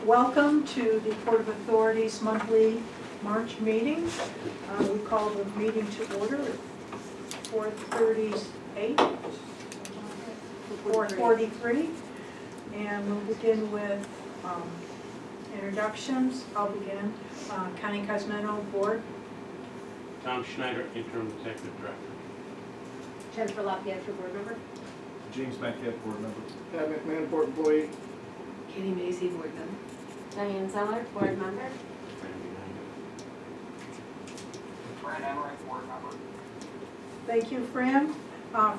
Welcome to the Port of Authority's monthly March meeting. We call the meeting to order at 4:38, 4:43, and we'll begin with introductions. I'll begin. County Cosmeno Board. Tom Schneider, Interim Executive Director. Jennifer LaPietro, board member. James Metcalf, board member. Pat McMahon, board employee. Katie Macy, board member. Diane Zeller, board member. Fran Emmerich, board member. Thank you, Fran.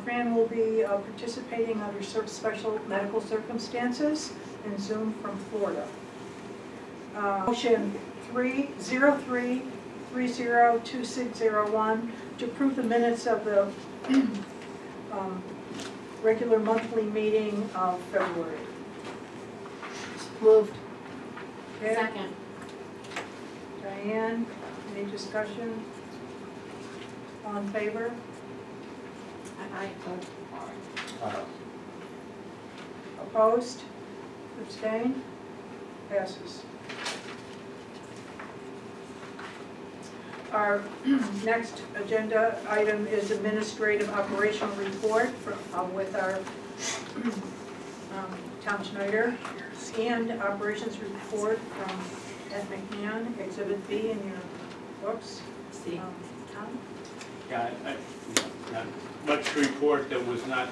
Fran will be participating under special medical circumstances in Zoom from Florida. Motion 303-302601 to approve the minutes of the regular monthly meeting of February. Moved. Okay. Second. Diane, any discussion? All in favor? Aye. Opposed? Abstained? Passes. Our next agenda item is administrative operational report with our Tom Schneider, and operations report from Ed McMahon, Exhibit B in your books. See. Tom? Yeah, not much to report. There was not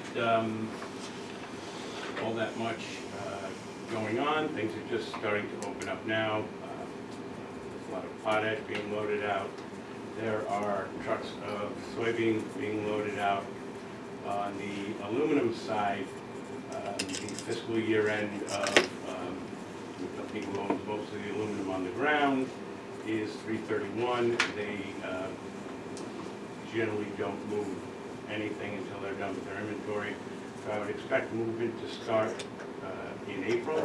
all that much going on. Things are just starting to open up now. There's a lot of potash being loaded out. There are trucks of soybean being loaded out. On the aluminum side, the fiscal year end of the company who owns most of the aluminum on the ground is 3/31. They generally don't move anything until they're done with their inventory. So I would expect movement to start in April.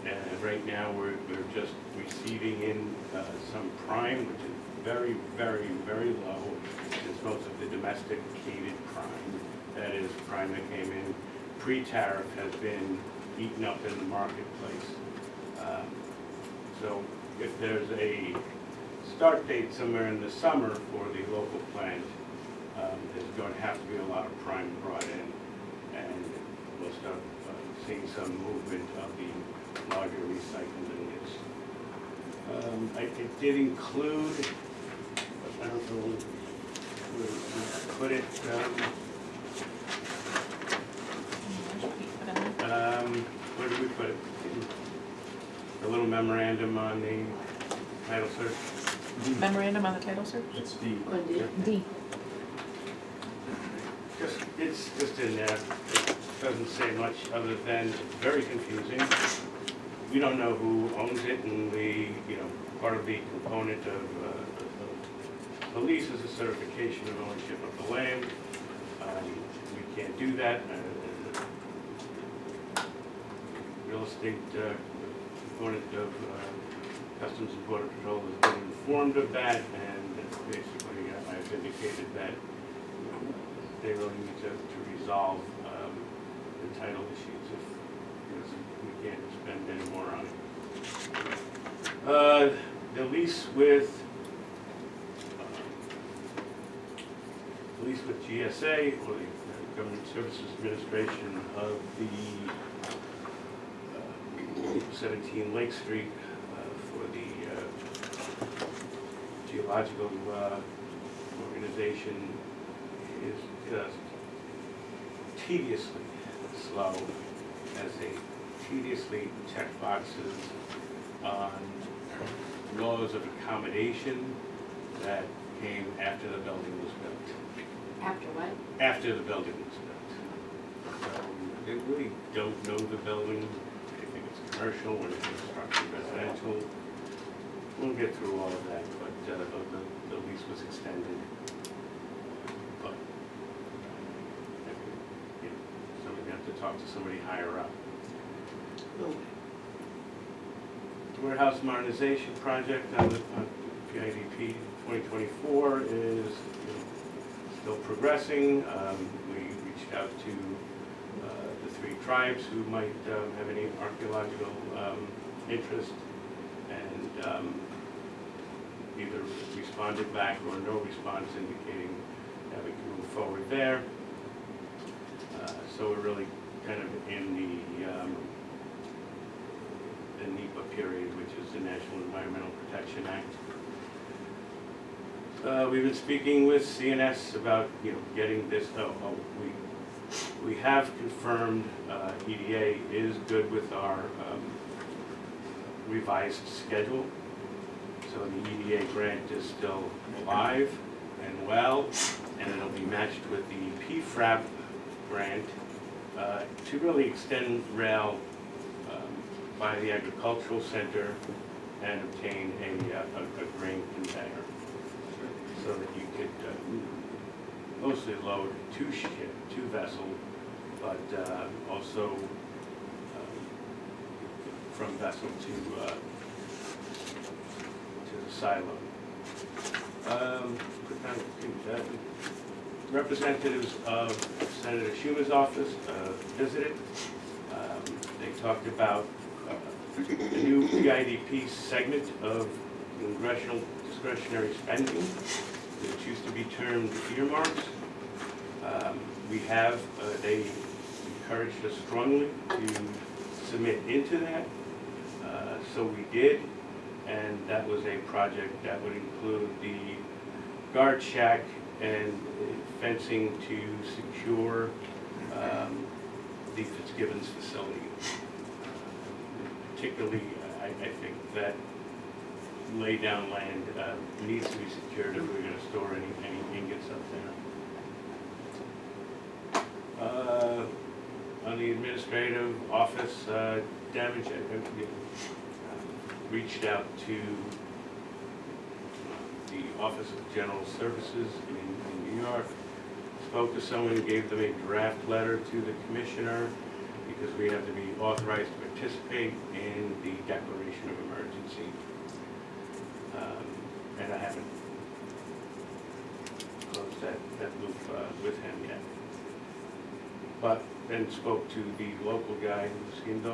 And right now we're just receiving in some prime, which is very, very, very low, since most of the domesticated prime, that is prime that came in pre-tariff, has been eaten up in the marketplace. So if there's a start date somewhere in the summer for the local plant, there's going to have to be a lot of prime brought in, and we'll start seeing some movement of the larger recycling units. It did include, I don't know where we put it, where did we put it? A little memorandum on the title search. Memorandum on the title search? It's D. D. It's just in there. It doesn't say much other than it's very confusing. We don't know who owns it, and part of the component of the lease is a certification of ownership of the land. We can't do that. Real estate component of Customs and Border Patrol has been informed of that, and basically I've indicated that they really need to resolve the title issues because we can't spend any more on it. The lease with GSA, or the Government Services Administration of the 17 Lake Street for the Geological Organization is just tediously slow, as they tediously check boxes on laws of accommodation that came after the building was built. After what? After the building was built. So they really don't know the building. They think it's commercial, when it's constructed residential. We'll get through all of that, but the lease was extended. But somebody have to talk to somebody higher up. The warehouse modernization project on the PIDP 2024 is still progressing. We reached out to the three tribes who might have any archaeological interest, and either responded back or no response indicating that we can move forward there. So we're really kind of in the NEPA period, which is the National Environmental Protection Act. We've been speaking with CNS about, getting this, we have confirmed EDA is good with our revised schedule. So the EDA grant is still alive and well, and it'll be matched with the PFRAP grant to really extend rail by the agricultural center and obtain a grain conveyor so that you could mostly load two vessels, but also from vessel to the silo. Representatives of Senator Schumer's office visited. They talked about the new PIDP segment of congressional discretionary spending, which used to be termed earmarks. They encouraged us strongly to submit into that, so we did, and that was a project that would include the guard shack and fencing to secure the Fitzgibbons facility. Particularly, I think that lay down land needs to be secured if we're going to store any ingots up there. On the administrative office damage, I reached out to the Office of General Services in New York, spoke to someone, gave them a draft letter to the commissioner because we have to be authorized to participate in the declaration of emergency. And I haven't closed that loop with him yet. But then spoke to the local guy who seemed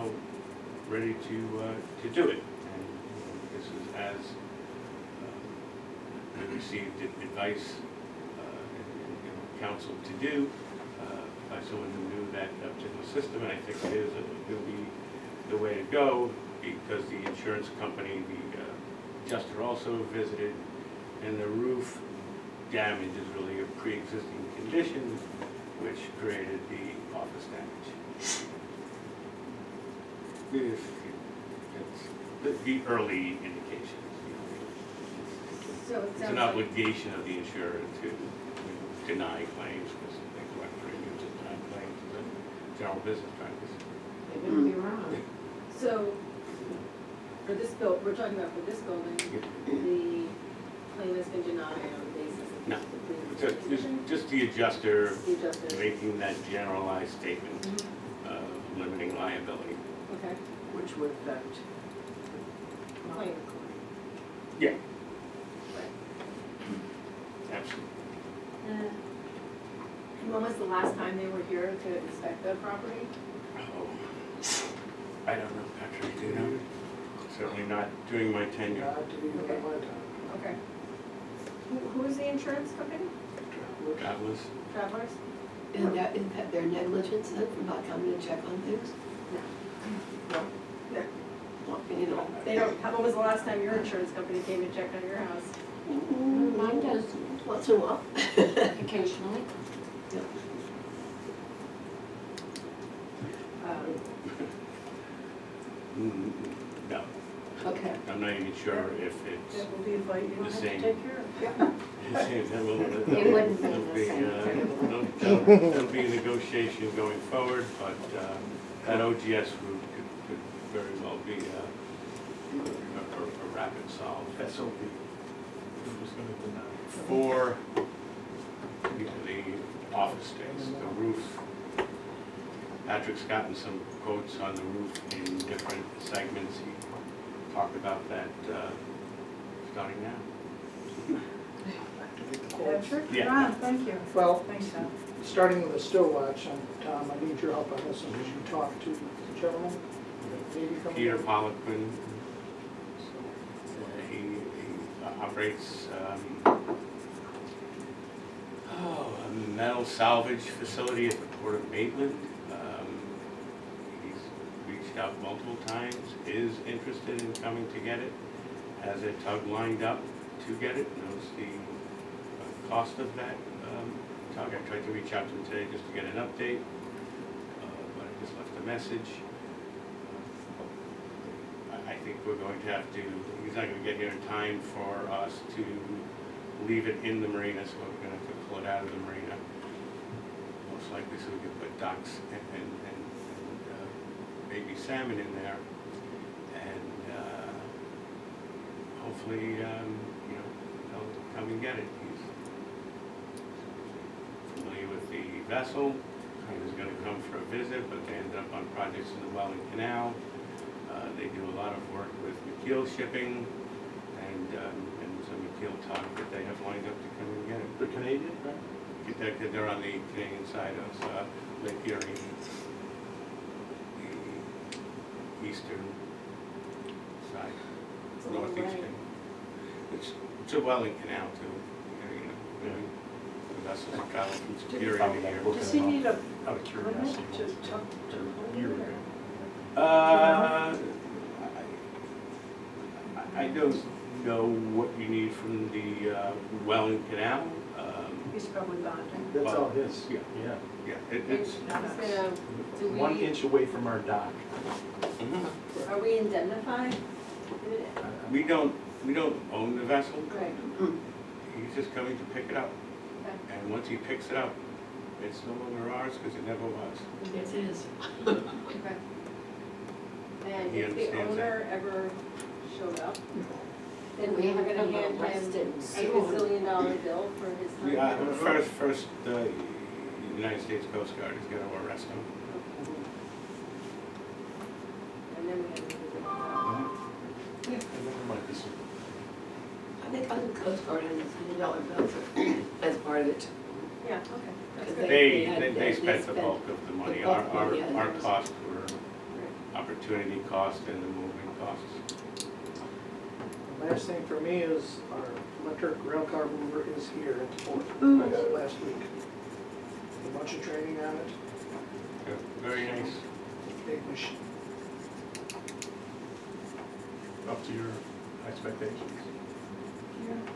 ready to do it. And this is as we received advice and counsel to do by someone who knew that particular system, and I think it'll be the way to go because the insurance company, the adjuster also visited, and the roof damage is really a pre-existing condition which created the office damage. It's the early indications. So it It's sounds an like, obligation of the insurer to deny claims because they collect premiums and deny claims. It's a general business practice. They wouldn't be wrong. so for this we're talking about for this building, the claim has been denied on the basis of No. the previous condition? Just the adjuster The adjuster, making that generalized statement of limiting liability. okay. Which would affect. Claim. Yeah. Absolutely. And when was the last time they were here to inspect the property? Oh, I don't know, Patrick, do you know? Certainly not during my tenure. Okay. Who is the insurance company? That was, Travelers? And that, is that their negligence then for not coming to check on things? No. Well, you know, They don't, when was the last time your insurance company came and checked on your house? mine does once in a while. Occasionally. no, Okay. I'm not even sure if it's That will be a fight you don't the have to same. take care of. It wouldn't be the same. There'll be a negotiation going forward, but that OGS route could very well be a rapid solve. SOP. Who was going to deny? For the office space, the roof. Patrick's gotten some quotes on the roof in different segments. He talked about that starting now. Patrick? Yeah. Ron, thank you. Well, Thanks, Tom. starting with the still watch, and Tom, I need your help on this one, because you talked to the gentleman. Maybe coming Peter up. Poliquin. He operates a metal salvage facility at the Port of Maitland. He's reached out multiple times, is interested in coming to get it, has a tug lined up to get it, knows the cost of that tug. I tried to reach out to him today just to get an update, but I just left a message. I think we're going to have to, he's not going to get here in time for us to leave it in the marina, so we're going to have to pull it out of the marina. Most likely so we can put ducks and baby salmon in there. And hopefully, they'll come and get it. He's familiar with the vessel. He was going to come for a visit, but they ended up on projects in the Welland Canal. They do a lot of work with McKeel shipping and some McKeel tug that they have lined up to come and get it. The Canadian, right? They're on the Canadian side of Lake Erie, the eastern side, It's a long way. northeastern. It's a Welland Canal too. The vessels travel from Superior to here. Does he need a Out of permit curiosity. to talk to A year hold ago. it? I don't know what you need from the Welland Canal. He's probably bonding. That's all his. Yeah. Yeah. Yeah, And it's. he's gonna, do 1 we, inch away from our dock. Mhm. are we indemnified? We don't own the vessel. Right, He's just coming to pick it up. okay. And once he picks it up, it's no longer ours because it never was. Yes, it is. Okay. And He if the understands that. owner ever showed up, then We we were have gonna him hand him arrested a and sued. gazillion-dollar bill for his time. Yeah, first, the United States Coast Guard is gonna arrest him. And then we had to visit him. And then there might be some. I think other Coast Guard and $100 bills as part of it. Yeah, okay, that's Because good. They spent the bulk of the money. the bulk of Our the money, our others. costs were opportunity cost and the movement costs. Last thing for me is our electric rail car mover is here at the port. Ooh. I got it last week. A bunch of training on it, They're very nice. big machine. Up to your expectations.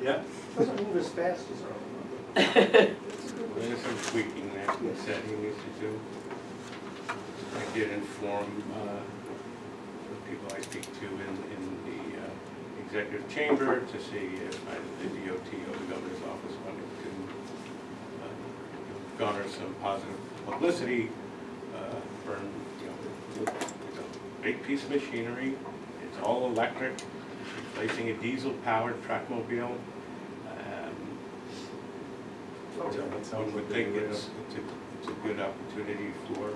Yeah? Doesn't move as fast as our other one, There's some tweaking that he said he needs to do. I did inform the people I speak to in the executive chamber to see if the DOT or the governor's office wanted to garner some positive publicity for, it's a big piece of machinery. It's all electric, replacing a diesel-powered trackmobile. Oh, yeah, that sounds One would like a think good it's a good opportunity for,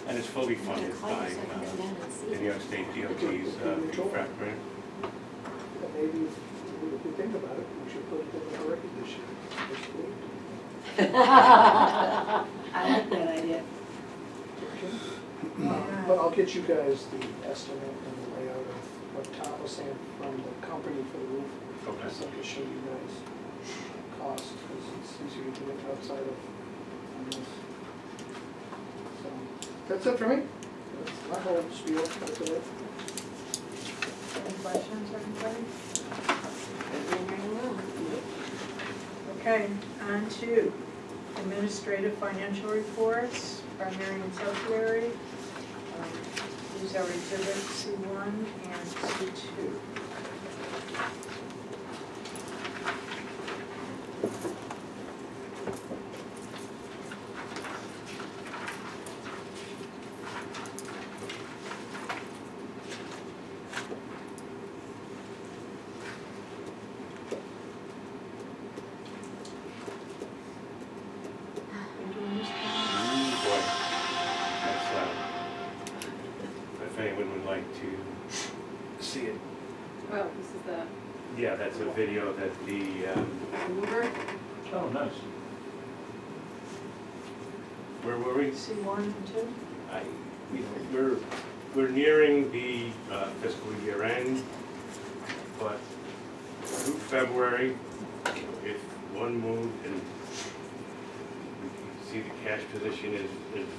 and it's fully funded by the New York State DOT's PFAP grant. but maybe if we think about it, we should put it in the record this year. This week. I like that idea. But I'll get you guys the estimate and the layout of what Tom was saying from the company for the roof. Okay. Just so I can show you guys cost, because it's easier to do it outside of this. So, that's it for me. That's my whole spiel, that's it. Any questions, everybody? Okay, on to administrative financial reports, primary and subsidiary. These are exhibit C1 and C2. You doing this one? Boy, that's, if anyone would like to see it. Oh, this is the Yeah, that's a video that the, mover? Oh, nice. where were we? C1 and 2? We're we're nearing the fiscal year end, but through February, if one moved and we can see the cash position is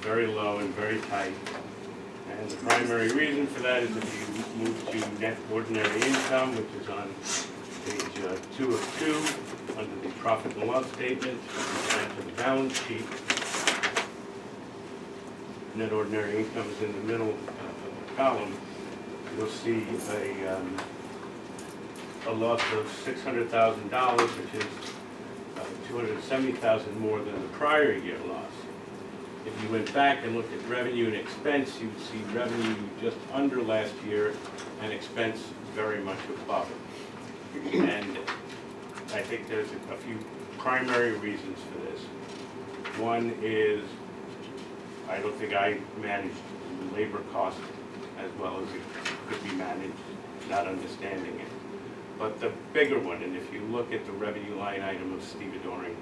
very low and very tight. And the primary reason for that is if you move to net ordinary income, which is on page 2 of 2, under the profit and loss statement, and to the balance sheet. Net ordinary income is in the middle of the column. You'll see a loss of $600,000, which is $270,000 more than the prior year loss. If you went back and looked at revenue and expense, you'd see revenue just under last year and expense very much above it. And I think there's a few primary reasons for this. One is I don't think I managed the labor cost as well as it could be managed, not understanding it. But the bigger one, and if you look at the revenue line item of stevedoring,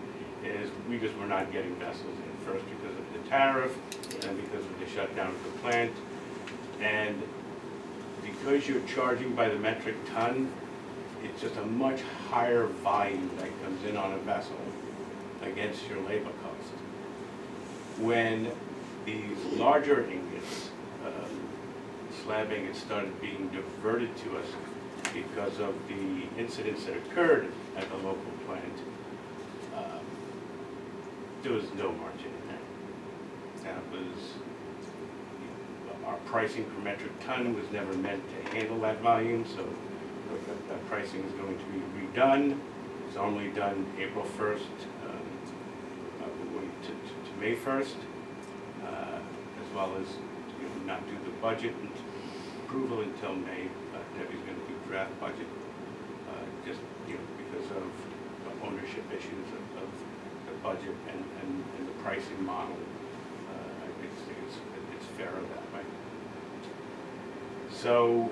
is we just were not getting vessels in, first because of the tariff, and because of the shutdown of the plant. And because you're charging by the metric ton, it's just a much higher volume that comes in on a vessel against your labor cost. When these larger ingots, slab ingots, started being diverted to us because of the incidents that occurred at the local plant, there was no margin in that. That was, our pricing per metric ton was never meant to handle that volume, so that pricing is going to be redone. It's normally done April 1st to May 1st, as well as not do the budget approval until May. Debbie's going to do draft budget, just because of the ownership issues of the budget and the pricing model. I think it's fairer that way. So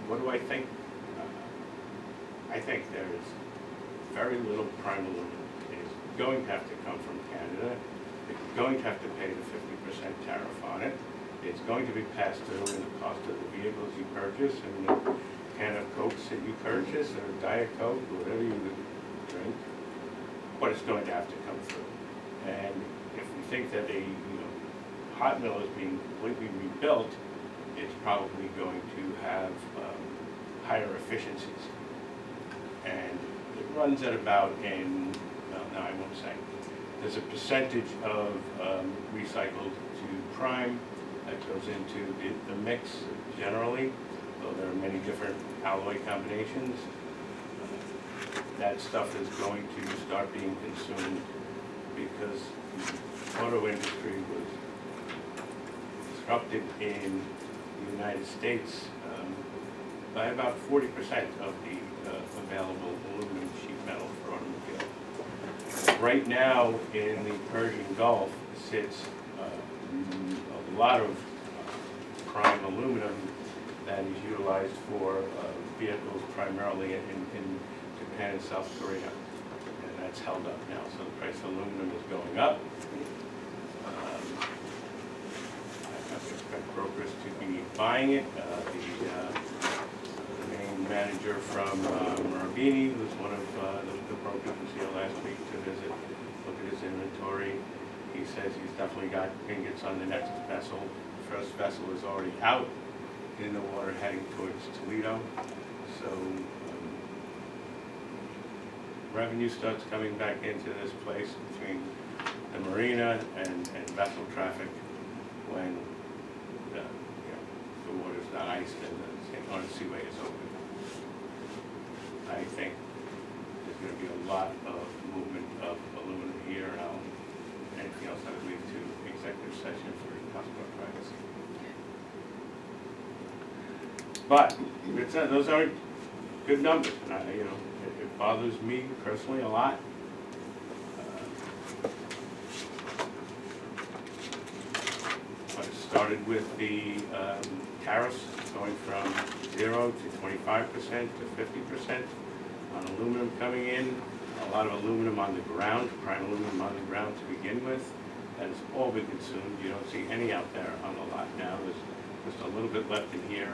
what do I think? I think there's very little prime aluminum. It's going to have to come from Canada. It's going to have to pay the 50% tariff on it. It's going to be passed through in the cost of the vehicles you purchase and the can of Cokes that you purchase, or Diet Coke, or whatever you drink. But it's going to have to come through. And if we think that a hot mill is being completely rebuilt, it's probably going to have higher efficiencies. And it runs at about no, I won't say. There's a percentage of recycled to prime that goes into the mix generally, though there are many different alloy combinations. That stuff is going to start being consumed because the auto industry was disrupted in the United States by about 40% of the available aluminum sheet metal for automobile. Right now in the Persian Gulf sits a lot of prime aluminum that is utilized for vehicles primarily in Japan and South Korea. And that's held up now, so the price of aluminum is going up. I expect brokers to be buying it. The main manager from Movavi, who's one of the brokers was here last week to visit, look at his inventory. He says he's definitely got ingots on the next vessel. The first vessel is already out in the water heading towards Toledo. So revenue starts coming back into this place between the marina and vessel traffic when the water's not iced and the seaway is open. I think there's going to be a lot of movement of aluminum here, and anything else I would leave to executive session for customer privacy. But those aren't good numbers, and it bothers me personally a lot. But it started with the tariffs going from 0 to 25% to 50% on aluminum coming in. A lot of aluminum on the ground, prime aluminum on the ground to begin with. has all been consumed. You don't see any out there on the lot now. There's just a little bit left in here.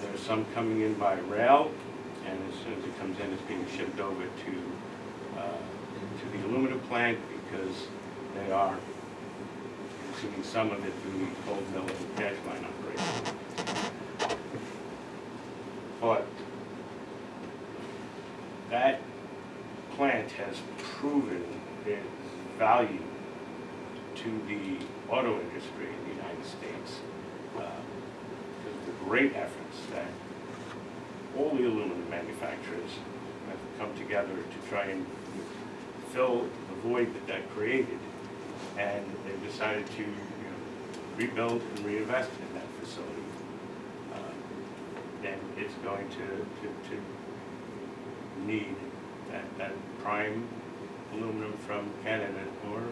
There's some coming in by rail, and as soon as it comes in, it's being shipped over to the aluminum plant because they are consuming some of it through the cold mill and cash line operation. But that plant has proven its value to the auto industry in the United States. Because of the great efforts that all the aluminum manufacturers have come together to try and fill the void that created. And they've decided to rebuild and reinvest in that facility. And it's going to need that prime aluminum from Canada or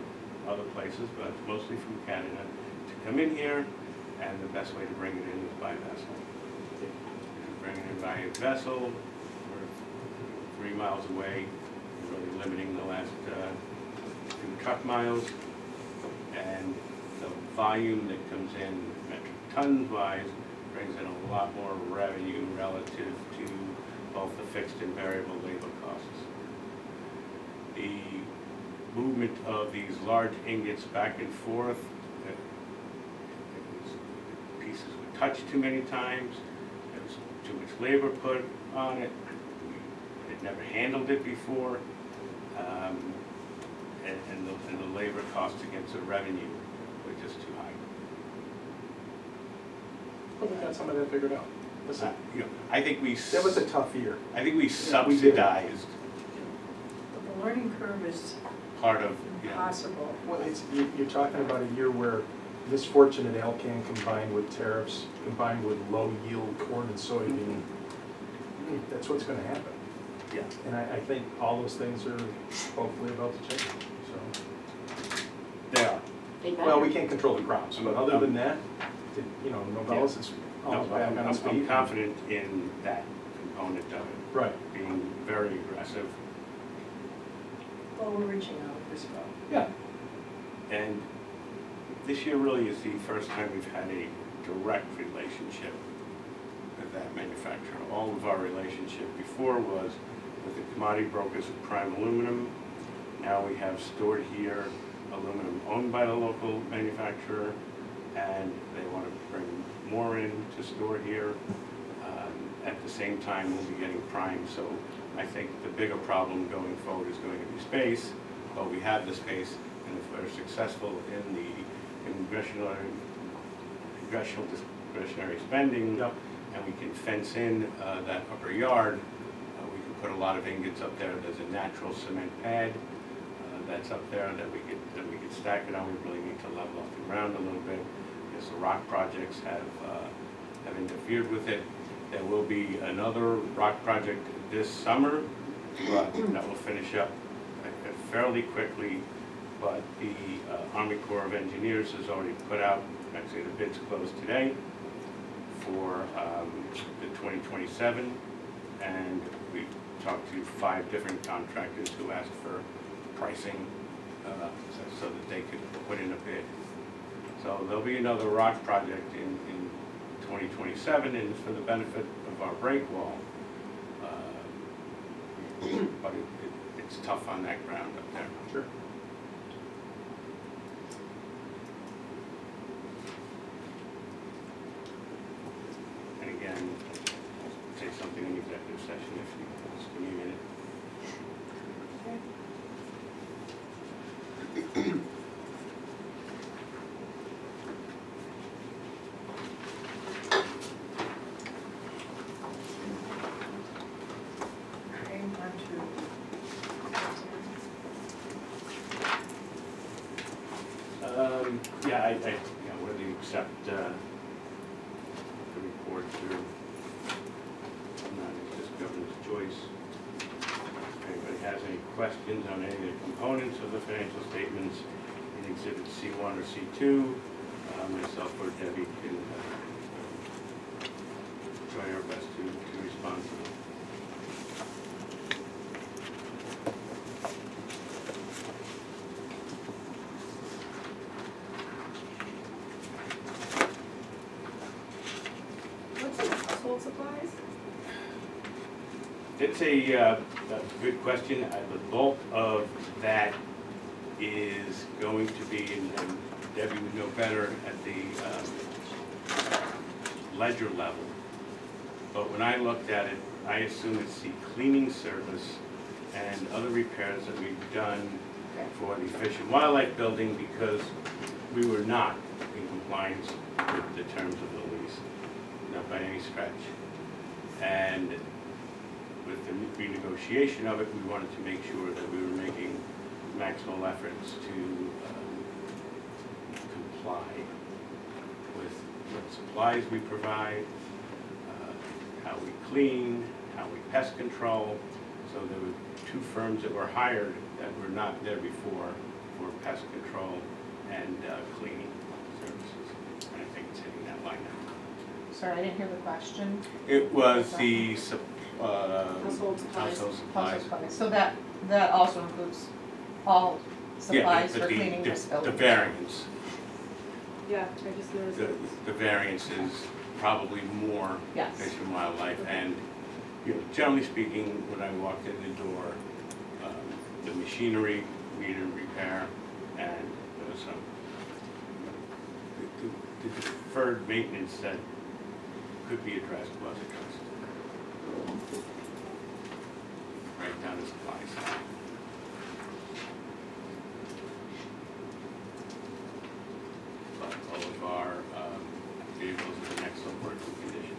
other places, but mostly from Canada, to come in here, and the best way to bring it in is by vessel. If you bring it in by vessel, we're 3 miles away, we're really limiting the last few truck miles, and the volume that comes in metric tons wise brings in a lot more revenue relative to both the fixed and variable labor costs. The movement of these large ingots back and forth, pieces were touched too many times, there was too much labor put on it, we had never handled it before, and the labor costs against the revenue were just too high. Well, we got some of that figured out. Listen, I think that was a tough year. I think we subsidized But the learning curve is part of, impossible. Well, you're talking about a year where misfortunate Alcan combined with tariffs, combined with low yield corn and soybean, that's what's gonna happen. yeah. And I think all those things are hopefully about to change, so. They are. Well, we can't control the crops, but other than that, Nogales is almost back on its feet. I'm confident in that component of it, Right, being very aggressive. Well, we're reaching out as well. yeah. And this year really is the first time we've had a direct relationship with that manufacturer. All of our relationship before was with the commodity brokers of Prime Aluminum. Now we have stored here aluminum owned by the local manufacturer, and they want to bring more in to store here. At the same time, we'll be getting Prime, so I think the bigger problem going forward is going to be space, but we have the space, and if we're successful in the congressional discretionary spending, Yep. and we can fence in that upper yard, we can put a lot of ingots up there. There's a natural cement pad that's up there that we could stack it on. We really need to level off the ground a little bit, because the rock projects have interfered with it. There will be another rock project this summer, but that will finish up fairly quickly. But the Army Corps of Engineers has already put out, actually the bids closed today, for the 2027, and we talked to 5 different contractors who asked for pricing so that they could put in a bid. So there'll be another rock project in 2027, and it's for the benefit of our break wall. But it's tough on that ground up there. Sure. And again, say something in executive session if you just give me a minute. Okay, on to. Whether you accept the report or not, it's just governor's choice. If anybody has any questions on any of the components of the financial statements in Exhibit C1 or C2, myself or Debbie can try our best to respond to them. household supplies? It's a good question. The bulk of that is going to be, and Debbie would know better, at the ledger level. But when I looked at it, I assume it's the cleaning service and other repairs that we've done for the Fish and Wildlife building, because we were not in compliance with the terms of the lease, not by any stretch. And with the renegotiation of it, we wanted to make sure that we were making maximal efforts to comply with what supplies we provide, how we clean, how we pest control. So there were 2 firms that were hired that were not there before for pest control and cleaning services. And I think it's hitting that line now. Sorry, I didn't hear the question. It was the Household supplies. household supplies. So that also includes all supplies but for cleaning this the building? variance, Yeah, I just noticed that. the variance is probably more Yes. Fish and Wildlife. And, you know, generally speaking, when I walked in the door, the machinery needed repair, and there was some, the deferred maintenance that could be addressed was addressed. Right down to supplies. But all of our vehicles are in excellent working condition.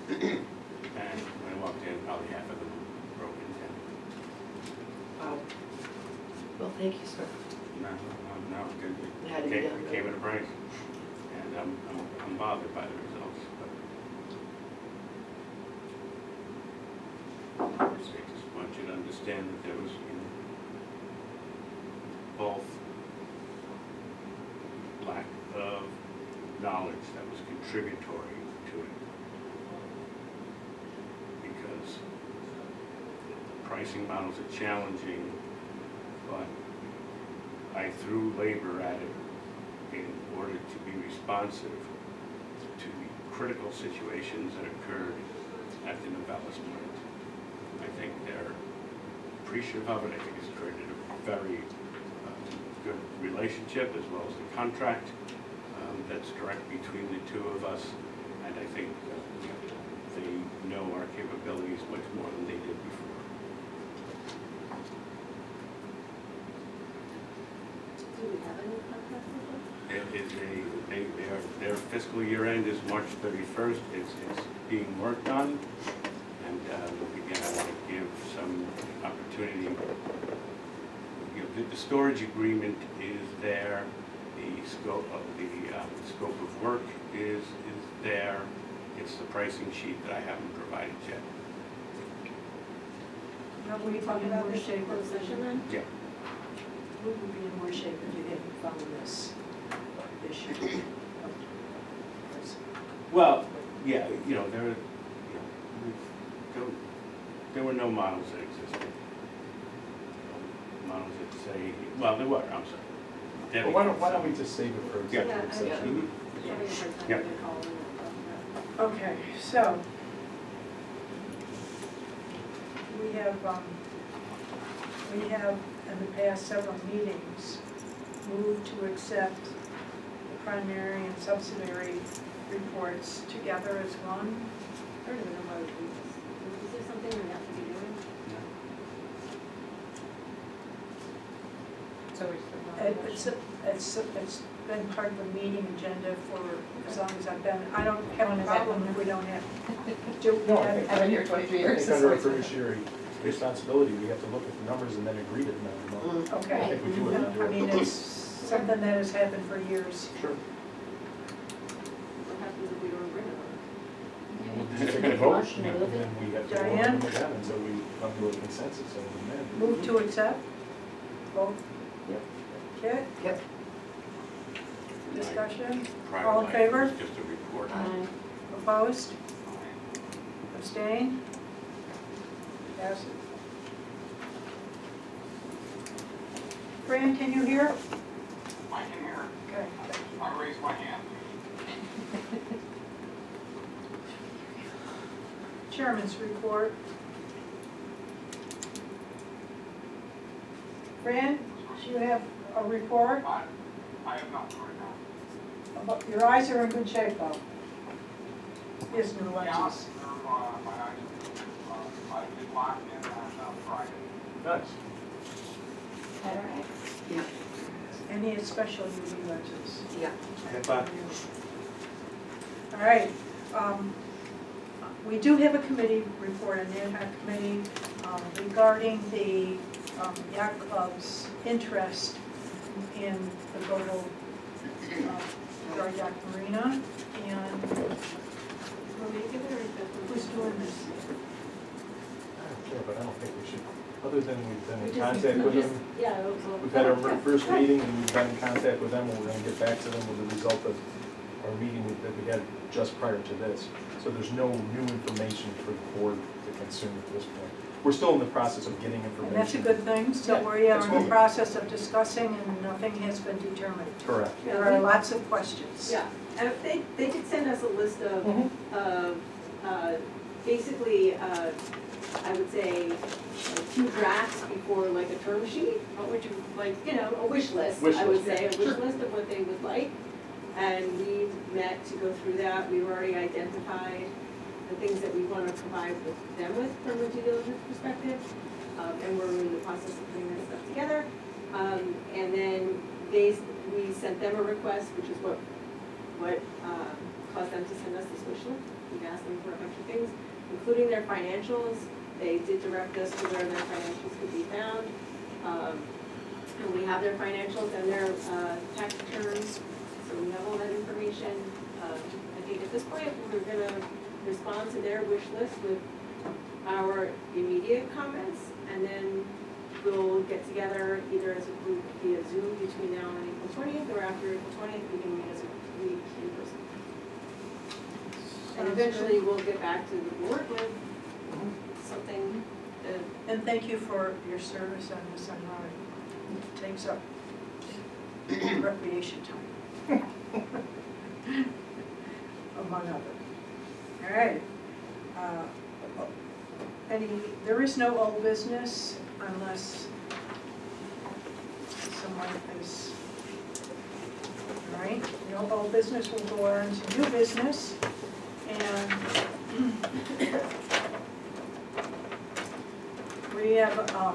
And when I walked in, probably half of them broken down. Wow. Well, thank you, sir. No, good. It had to be done, It came at a price, and I'm bothered by the results, but. I just want you to understand that there was, both lack of knowledge that was contributory to it. Because pricing models are challenging, but I threw labor at it in order to be responsive to the critical situations that occurred at the Novellis plant. I think they're appreciative of it. I think it's created a very good relationship, as well as the contract that's direct between the 2 of us. And I think they know our capabilities much more than they did before. Do we have any contract with them? It is their fiscal year end is March 31st. It's being worked on. And again, I want to give some opportunity. The storage agreement is there. The scope of work is there. It's the pricing sheet that I haven't provided yet. Now, Can we talk about this in closed session then? Yeah. We would be in worse shape if you didn't follow this issue. Well, yeah, there were no models that existed. Models that say, well, there were, I'm sorry. Debbie. Well, why don't we just save it for executive Yeah, session? Mhm. Having a hard time Yeah. getting all in and talking about Okay, so we have in the past several meetings moved to accept the primary and subsidiary reports together as one. I don't even know how to do this. Is there something we have to be doing? So we still have a motion. It's been part of the meeting agenda for as long as I've been. I don't have When a is that problem one? if we don't have. No, I I've been here 23 I years. think under a fiduciary responsibility, we have to look at the numbers and then agree to them. Okay. I think we do it. I mean, it's something that has happened for years. Sure. What happens if we don't bring it on? We'll take a vote, Motion to and move it. then we have to vote Diane? on them again until we come to a consensus on them then. Move to accept. Vote. Yep. Kit, Yep. discussion, Prior all in life favor? was just a report. Aye. Opposed? Abstain? Passes. Fran, can you hear? I can hear. Okay. I raised my hand. Chairman's report. Fran, do you have a report? I have not right now. Your eyes are in good shape though. Here's new Yeah, lenses. my eyes, I did lock in on Friday. Nice. Cataract? Yeah, Any special UV lenses? yeah. All right, we do have a committee report, an ad hoc committee regarding the yacht club's interest in the global yard yacht marina. And who's doing this? I don't care, but I don't think we should, other than we've been We in just- contact we with just- them. Yeah, well. We've had our first meeting and we've been in contact with them and we're gonna get back to them with the result of our meeting that we had just prior to this. So there's no new information for the board to consume at this point. We're still in the process of getting information. And that's a good thing, so Yeah, we are in the absolutely. process of discussing and nothing has been determined. Correct. There are lots of questions. Yeah, and they did send us a list Mhm. of, basically, I would say, a few drafts before like a term sheet. What would you, like, you know, a wish list, Wish I would list, say, a yeah, wish sure. list of what they would like. And we met to go through that. We've already identified the things that we want to provide with them with from a due diligence perspective. And we're in the process of putting that stuff together. And then we sent them a request, which is what caused them to send us this wish list. We've asked them for a bunch of things, including their financials. They did direct us to where their financials could be found. And we have their financials and their tax returns, so we have all that information. I think at this point, we're gonna respond to their wish list with our immediate comments, and then we'll get together either as a group via Zoom between now and April 20th, or after April 20th, we can meet as a week in person. And Sounds eventually, good. we'll get back to the board with something that And thank you for your service on this. I know it takes up recreation time. Among others. All right. There is no old business unless someone is, all right, no old business, will go on to new business. And we have a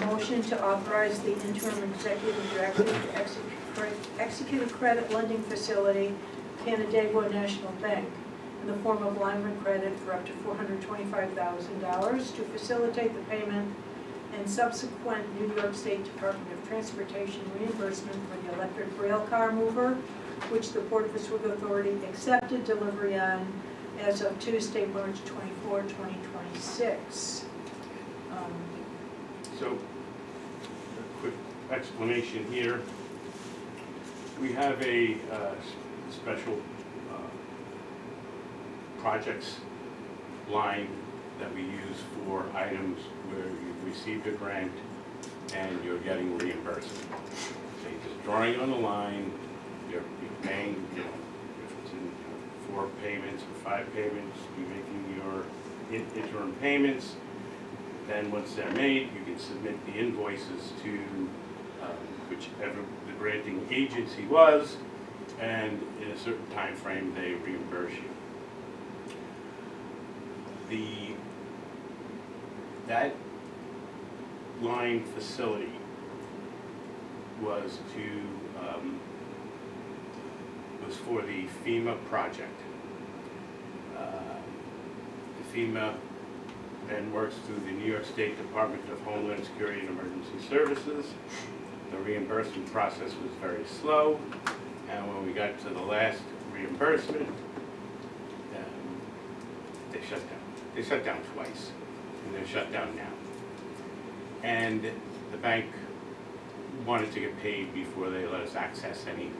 motion to authorize the interim executive director to execute a credit lending facility, Canandaigua National Bank, in the form of line of credit for up to $425,000 to facilitate the payment and subsequent New York State Department of Transportation reimbursement for the electric rail car mover, which the Port of Oswego Authority accepted delivery on as of Tuesday, March 24, 2026. So, a quick explanation here. We have a special projects line that we use for items where you've received a grant and you're getting reimbursement. So you're just drawing on the line, you're paying, you know, if it's in 4 payments or 5 payments, you're making your interim payments. Then once they're made, you can submit the invoices to whichever the granting agency was, and in a certain time frame, they reimburse you. That line facility was for the FEMA project. The FEMA then works through the New York State Department of Homeland Security and Emergency Services. The reimbursement process was very slow, and when we got to the last reimbursement, they shut down. They shut down twice, and they're shut down now. And the bank wanted to get paid before they let us access any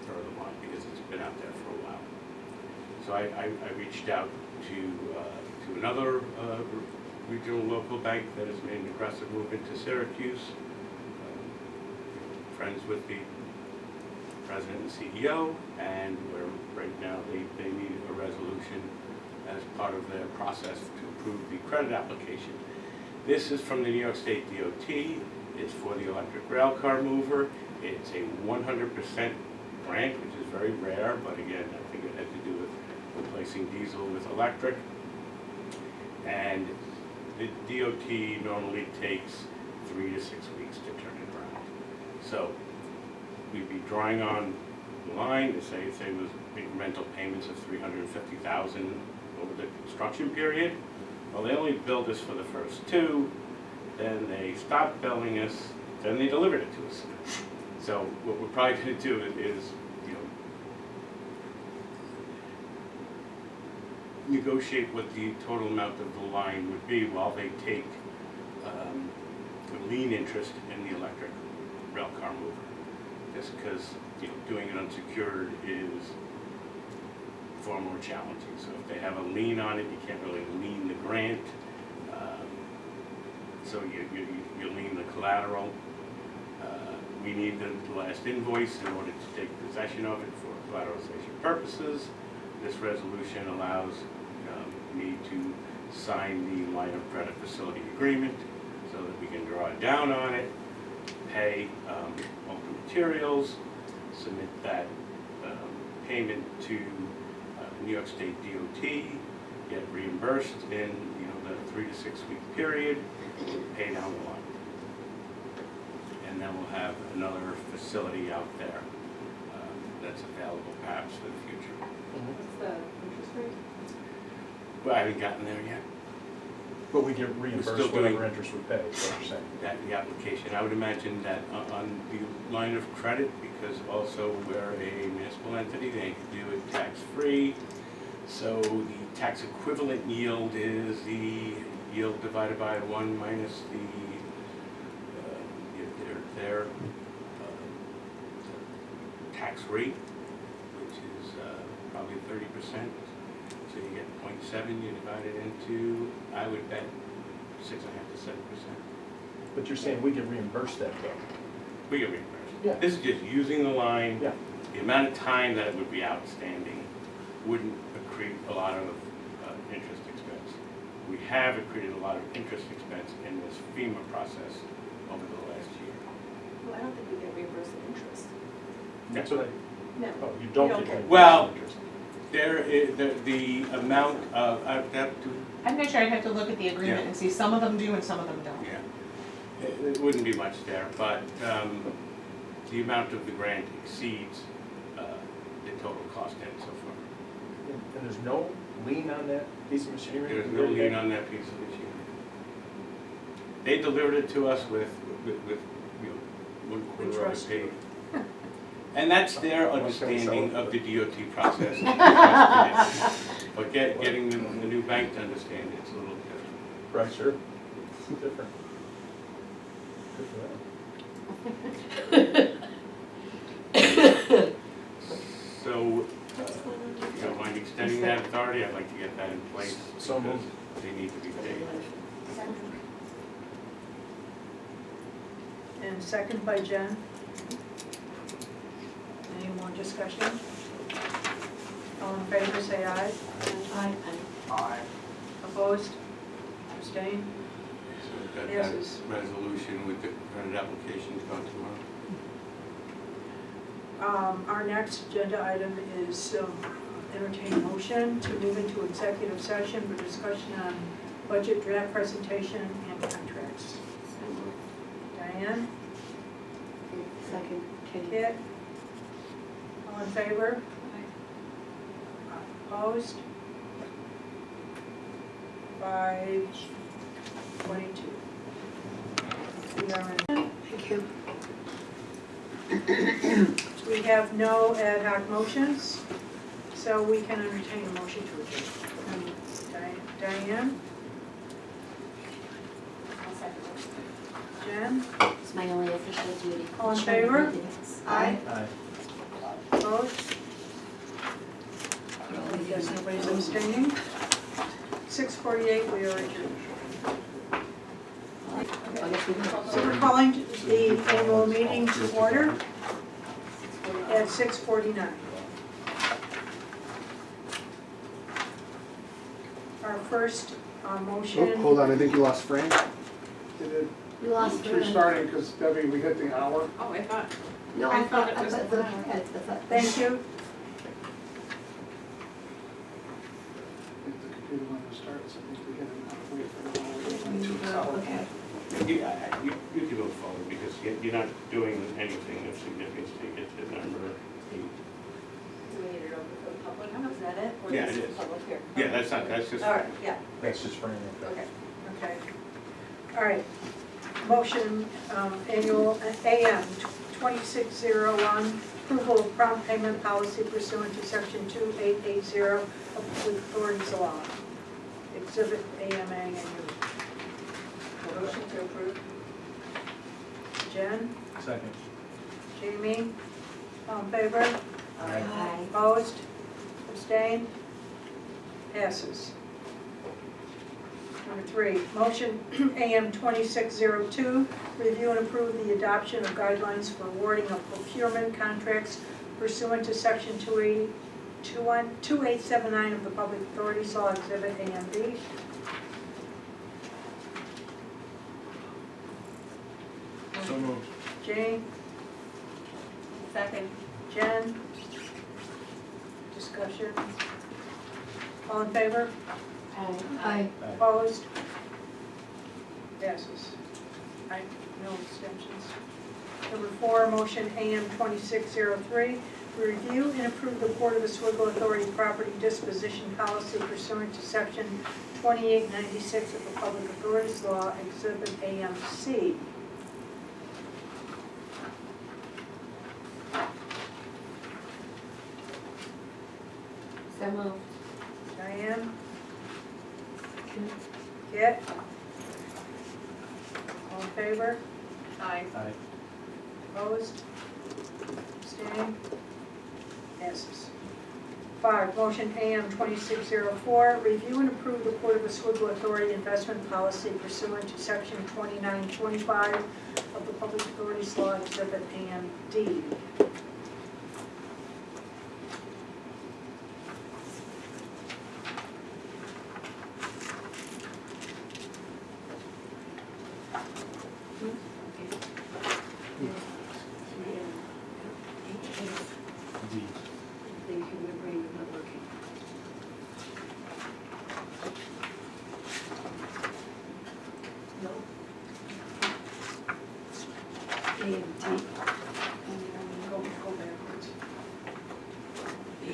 further line, because it's been out there for a while. So I reached out to another regional local bank that has made an aggressive move into Syracuse. Friends with the president and CEO, and right now they need a resolution as part part of their process to approve the credit application. This is from the New York State DOT. It's for the electric rail car mover. It's a 100% grant, which is very rare, but again, I think it had to do with replacing diesel with electric. And the DOT normally takes 3 to 6 weeks to turn it around. So we'd be drawing on the line to say it was incremental payments of $350,000 over the construction period. Well, they only billed us for the first 2, then they stopped billing us, then they delivered it to us. So what we're probably going to do is, negotiate what the total amount of the line would be while they take the lien interest in the electric rail car mover. Just because doing it unsecured is far more challenging. So if they have a lien on it, you can't really lien the grant. So you lien the collateral. We need the last invoice in order to take possession of it for collateralization purposes. This resolution allows me to sign the line of credit facility agreement so that we can draw down on it, pay all the materials, submit that payment to New York State DOT, get reimbursed in the 3 to 6 week period, pay down the line. And then we'll have another facility out there that's available perhaps for the future. What's the interest rate? Well, I haven't gotten there yet. But we get still reimbursed doing- whatever interest we pay, is what you're saying. That the application. I would imagine that on the line of credit, because also we're a municipal entity, they can do it tax-free. So the tax equivalent yield is the yield divided by 1 minus their tax rate, which is probably 30%. So you get 0.7, you divide it into, I would bet, 6.5 to 7%. But you're saying we get reimbursed that though? We get reimbursed. Yeah. This is just using the line. Yeah. The amount of time that it would be outstanding wouldn't accrete a lot of interest expense. We have accreted a lot of interest expense in this FEMA process over the last year. Well, I don't think we get reimbursed the interest. That's what No. oh, you don't We get reimbursed Well- interest. There is, the amount of, I have to, I'm not sure, I'd have to look at the agreement Yeah. and see, some of them do and some of them don't. yeah, it wouldn't be much there, but the amount of the grant exceeds the total cost and so forth. And there's no lien on that piece of machinery? There's no lien on that piece of machinery. They delivered it to us with 1/4 of Trust. it paid. And that's their What can we sell understanding it of for? the DOT process. But getting the new bank to understand it's a little different. Right, sure. It's different. Good for them. So, if you don't mind extending that authority, I'd like to get that in place. So because moved. They need to be paid. And second by Jen. Any more discussion? All in favor, say aye. Aye. Aye. Opposed? Abstained? So we've got Yes, that it's- resolution with the credit application to go tomorrow. Our next agenda item is entertain a motion to move into executive session for discussion on budget draft presentation and contracts. So moved. Diane? Second, Kitty. Kit? All in favor? Opposed? 5:22. We are in. Thank you. We have no ad hoc motions, so we can entertain a motion to adjourn. Diane? I'll second it. Jen? It's my only official duty. All in favor? Aye. Aye. Opposed? I guess nobody's abstaining. 6:48, we are adjourned. I guess we can. So we're calling the annual meeting to order at 6:49. our first motion. Hold on, I think you lost Fran. Did it, You lost it's Fran. restarting, because Debbie, we hit the hour. Oh, I thought. No, I I thought thought, it I was thought, an I thought. Thank you. If the computer wanted to start, so I think we hit an hour, wait for an hour, it's only 2 hours. Okay. You can go forward because you're not doing anything of significance to get to number 8. Do we need it open for the public? Is that it? Or Yeah, this it is. Public here? Yeah, that's just. All right, yeah, That's just Fran. okay. Okay. All right. Motion, annual AM 2601, approval of prompt payment policy pursuant to section 2880 of the Public Authorities Law. Exhibit AMA and U. Motion to approve? Jen, Second. Jamie, all in favor? Aye. Opposed? Abstained? Passes. Number 3, motion AM 2602, review and approve the adoption of guidelines for awarding of procurement contracts pursuant to section 2879 of the Public Authorities Law, Exhibit A and B. So moved. Jane, Second. Jen? Discussion? All in favor? Aye. Opposed? Passes. Aye, no abstentions. Number 4, motion AM 2603, review and approve the Port of Oswego Authority property disposition policy pursuant to section 2896 of the Public Authorities Law, Exhibit AMC. So moved. Diane? Kit? All in favor? Aye. Aye. Opposed? Abstained? Passes. 5, motion AM 2604, review and approve the Port of Oswego Authority investment policy pursuant to section 2925 of the Public Authorities Law, Exhibit A and D. D. Thank you, my brain is not working. No? A and D. Go backwards. B.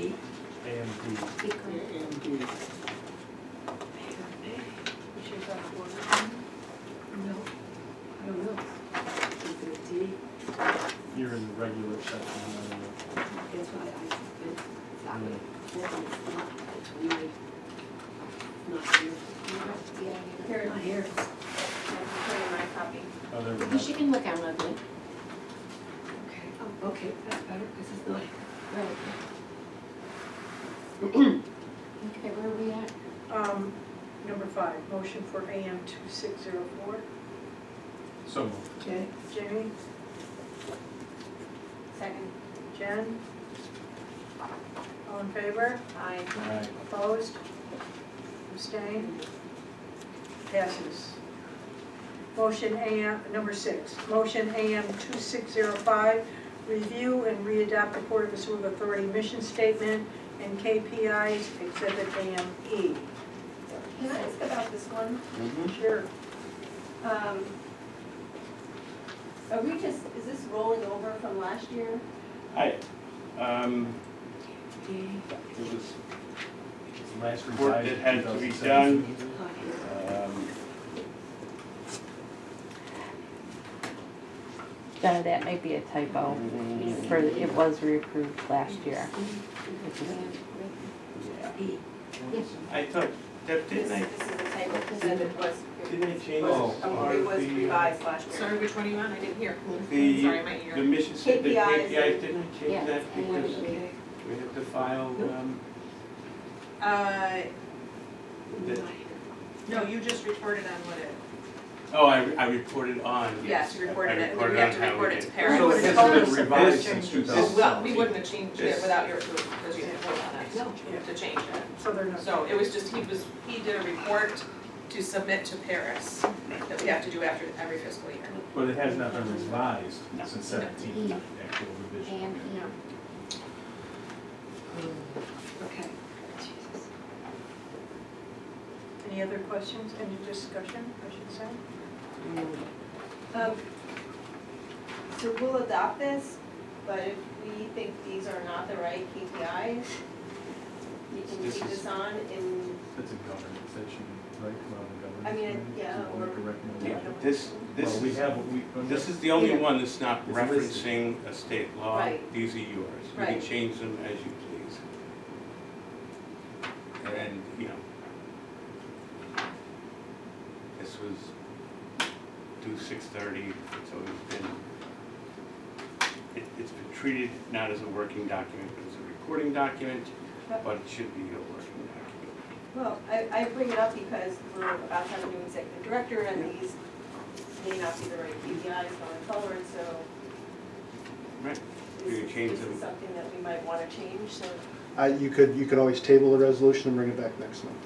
A and D. Because And D. You should have one. No, I don't know. Is there a D? You're in the regular section. That's why I, it's not, it's weird. Not here. Yeah, Here, not here. I can put in my copy. Oh, there we you go. she can look on it. Okay, oh, okay, that's better, because it's not, right. Okay, where are we at? Number 5, motion for AM 2604. So moved. Okay. Jamie? Second. Jen? All in favor? Aye. Aye. Opposed? Abstained? Passes. Motion AM, number 6, motion AM 2605, review and readopt the Port of Oswego Authority mission statement and KPIs, Exhibit AME. Can I ask about this one? Sure. Are we just, is this rolling over from last year? It was Last work revised that had to be 2017. done. Not here. Donna, that might be a typo, for, it was reapproved last year. Yeah. E. I thought, Deb, This didn't I, is a typo, because it was, didn't I change? Oh. part it of was the, revised last year. Sorry, which one are you on? I didn't hear. The, Sorry, my the ear. mission, the KPIs. KPIs, didn't I change Yes, that I know. because Okay. we had to file, the- No, you just reported on what it, oh, I reported on. yes, you reported I it, and then reported we have on to how report we it to did. parents. So It it's was been revised since changes. Oh, well, we 2017. wouldn't have changed it without your approval, because you didn't vote on it. No. we have to change it. So they're not. So it was just, he did a report to submit to Paris that we have to do after every fiscal year. But it has not been revised No. since 17, actual revision. And E. Okay. Any other questions, any discussion, I should say? So we'll adopt this, but if we think these are not the right KPIs, you can This take is- this on in, It's a governance, that should be, right, come out of the governance. I mean, committee, yeah, so we'll make a or- recommendation. This Well, we is, have, this is the only Yeah. one that's not It's listed. referencing a state law. Right. These are yours. You can Right. change them as you please. And, you know, this was due 6:30, it's always been, it's been treated not as a working document, but as a reporting document, but it should be a working document. well, I bring it up because we're about to have a new executive director and these may not be the right KPIs going forward, so Right. this You can change this them. is something that we might wanna change, so. You could always table the resolution and bring it back next month.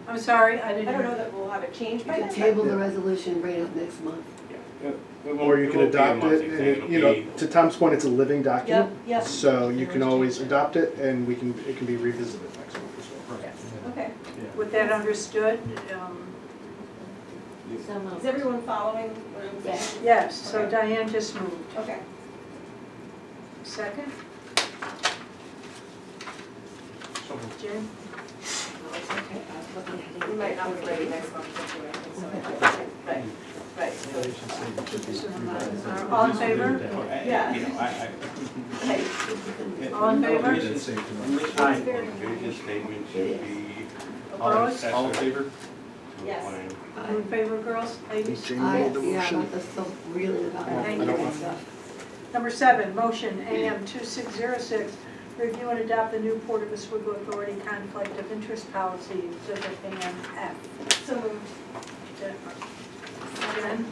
I'm sorry, I I didn't don't know hear. that we'll have it changed You by can then. table the resolution and bring it up next month. Yeah. It won't- Or you it can won't be a adopt monthly it, and thing. it, It'll you know, be- to Tom's point, it's a living document. Yep. So you Can can always always change it. adopt it, and it can be revisited next month as well. Right. Okay, Yeah. With that understood, So moved. is everyone following what I'm saying? yes, so Okay. Diane just moved. Okay. Second, So moved. Jen? No, it's okay. I was looking at it. We might not be ready next month anyway, so, right, right. So they should say it should be Just a reminder. revised. All in favor? Well, Yeah. You know, Right. All in favor? It didn't say too much. Initial vision statement should be Opposed? an All in assessor favor? to a Yes. plan. All in favor, girls, ladies? Jamie made the Yeah, motion. about the stuff, really about Thank that you. stuff. Number 7, motion AM 2606, review and adopt the new Port of Oswego Authority conflict of interest policy, exhibit AMF. So moved. Jen?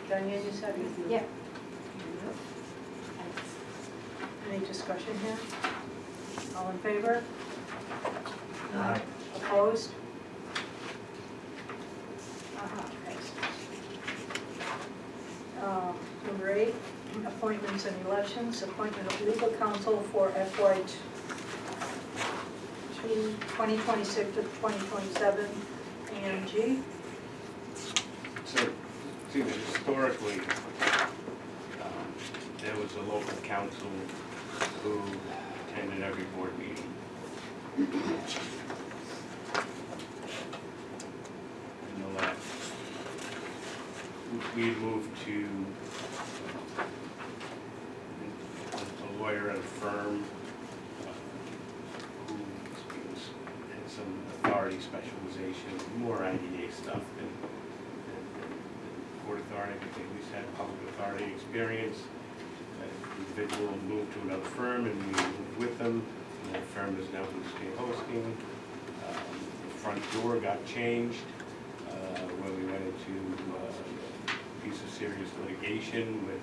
Diane, you said it? Yeah. Any discussion here? All in favor? Aye. Opposed? Passes. Number 8, appointments and elections, appointment of legal counsel for FY 2026 to 2027, AMG. So, see, historically, there was a local council who attended every board meeting. In the last, we had moved to a lawyer at a firm who had some authority specialization, more IDA stuff than Port Authority, because we had public authority experience. The individual moved to another firm and we moved with them. And that firm is now Blue Hosting. The front door got changed when we went into a piece of serious litigation with,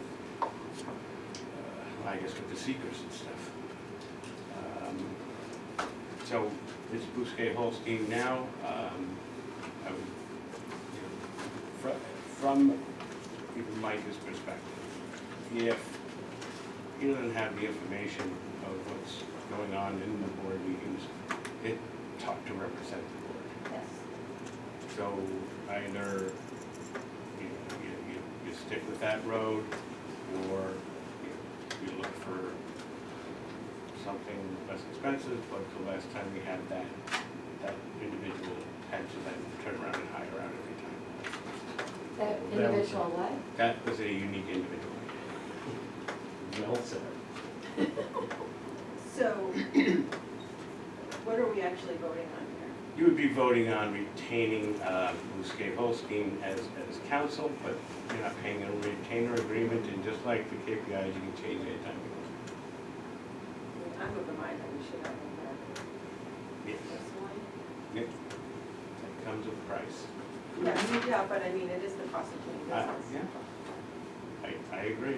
I guess, with the seekers and stuff. So it's Bousquet Holstein now. I would, you know, from even Micah's perspective, if he doesn't have the information of what's going on in the board meetings, it talk to represent the board. Yes. So either you stick with that road, or you look for something less expensive, but the last time we had that individual had to then turn around and hire out every time. That individual what? That was a unique individual. Well said. So, what are we actually voting on here? You would be voting on retaining Bousquet Holstein as counsel, but you're not paying a retainer agreement, and just like the KPIs, you can change anytime you want. I'm of the mind that we should have him Yes, there. This one? yep. That comes with a price. Yeah, but I mean, it is the cost of doing business. Yeah. I agree.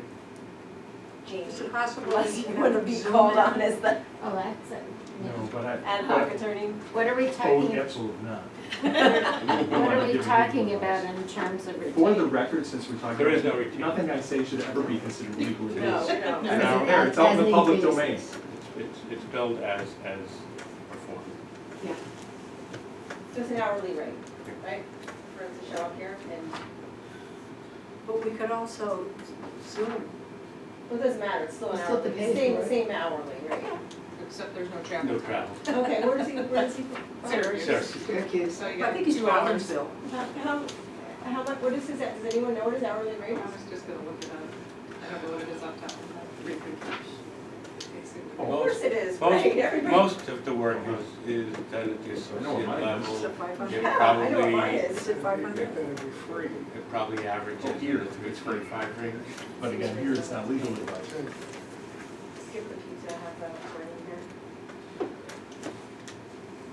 Jean, Is it possible unless you you can want to have be Zoom called in? on as the Oh, that's it. No, but I. ad hoc attorney. What are we Oh, talking, absolutely not. what are we talking about in terms of For the retaining? record, since we're talking. There is about- no retain. Nothing I say should ever be considered legal advice. No, no. And our- There, it's out in the As public needed domain. basis. It's billed as performed. Just an hourly rate, right, for it to show up here, and, But we could also Zoom. well, it doesn't matter, it's still an You still have to hourly, pay same, for it. same hourly rate. Except there's no travel. No travel. Okay, where's he? Syracuse. Syracuse. Syracuse. So you I got think he's 2 hours. Provinceville. How much, what is his, does anyone know what his hourly I rate was is? just gonna look it up. I don't know what it is off top of my head. Of course it is, Most, right, everybody. most of the work is done at the I know what associate mine is. level. Is it 500? It Yeah, I know what mine probably, is. Is it 500? That'd be free. it probably averages Oh, here, in the it's free. 3.5 range. But again, here it's not legal advice. Skip the pizza, have that right in here.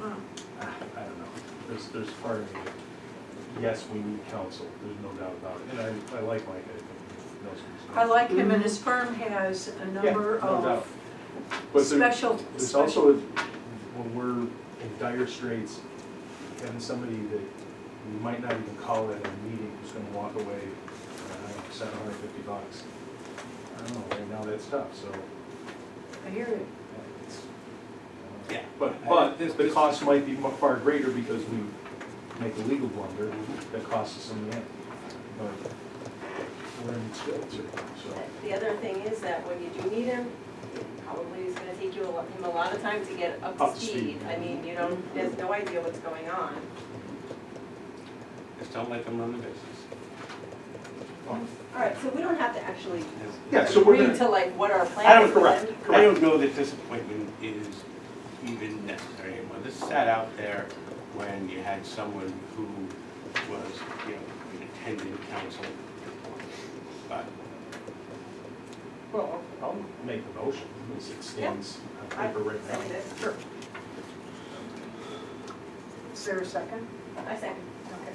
Oh. I don't know. There's part of me that, yes, we need counsel, there's no doubt about it. And I like Mike, I think he knows what he's doing. I like him, and his firm has a number no doubt. of But there- special. there's also, when we're in dire straits, having somebody that we might not even call at a meeting who's gonna walk away, $750. I don't know, right now that's tough, so. I hear it. it's, Yeah. But This- the this- cost might be far greater because we make a legal blunder that costs us in the end. But we're in good shape, so. The other thing is that when you do need him, it probably is gonna take you him a lot of time to get up Up to to speed. speed. I mean, you don't, there's no idea what's going on. Just don't let them run the business. All right, so we don't have to actually Yeah, so we're agree gonna, to like what our I plan is don't, with him. I don't know that this appointment is even necessary anymore. This sat out there when you had someone who was, you know, an attendant counsel. But well, I'll make the motion, as it stands on paper right now. Second it. Sure. Is there a second? I second. Okay.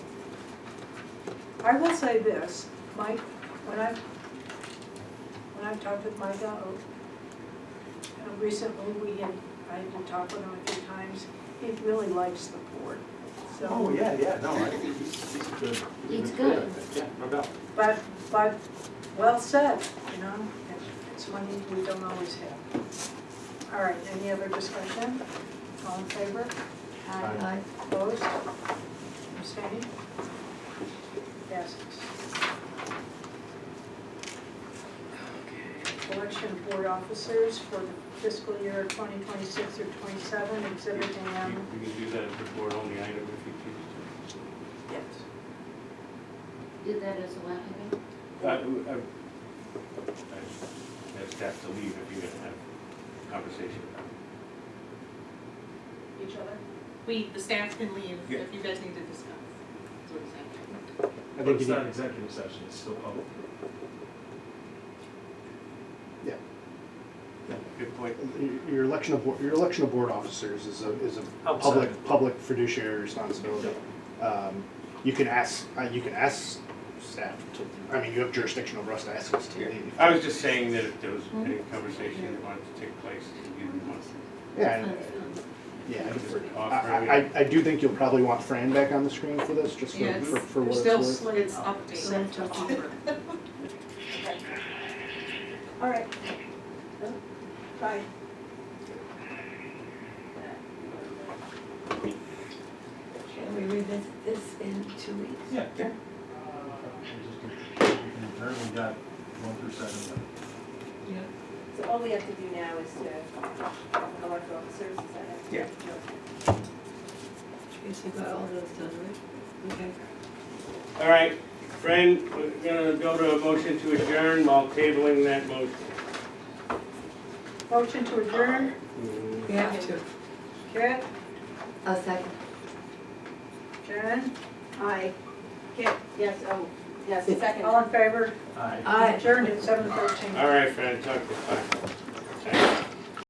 I will say this, Mike, when I've talked with Mike recently, I had to talk with him a few times, he really likes the board, so. Oh, yeah, no, I think he's good. He's fit, good. I think. Yeah, no doubt. But, well said, you know, it's money we don't always have. All right, any other discussion? All in favor? Aye. Opposed? Abstaining? Passes. Okay. Election of board officers for the fiscal year 2026 or 27, Exhibit M. we can do that as a board only item if you choose Yes. Did that as a what again? to. I ask staff to leave if you're gonna have a conversation about it. Each other? The staff can leave Yeah. if you guys need to discuss. That's what I'm saying. But it's not executive session, it's still public. Yeah. Good point. Your election of board officers is a Outside. public fiduciary responsibility. You can ask staff to, I mean, you have jurisdiction over us to ask us to leave. I was just saying that if there was any conversation that wanted to take place, you didn't want to. Yeah, yeah, I defer. I do think you'll probably want Fran back on the screen for this, just Yeah, it's- for what it's Still worth. slated, It's updated. sent to offer. Okay. All right. Bye. Shall we revisit this in 2 weeks? Yeah. We can adjourn, we got 1 through 7. So all we have to do now is to elect officers, is that it? Yeah. Tracy got all those done, right? Okay. All right, friend, we're gonna go to a motion to adjourn while tabling that motion. Motion to adjourn, We have to. Kit, A second. Jen, Aye. Kit, yes, oh, yes, second. all in favor? Aye. Aye. Adjourned at 7:13. All right, friend, talk to you. Bye.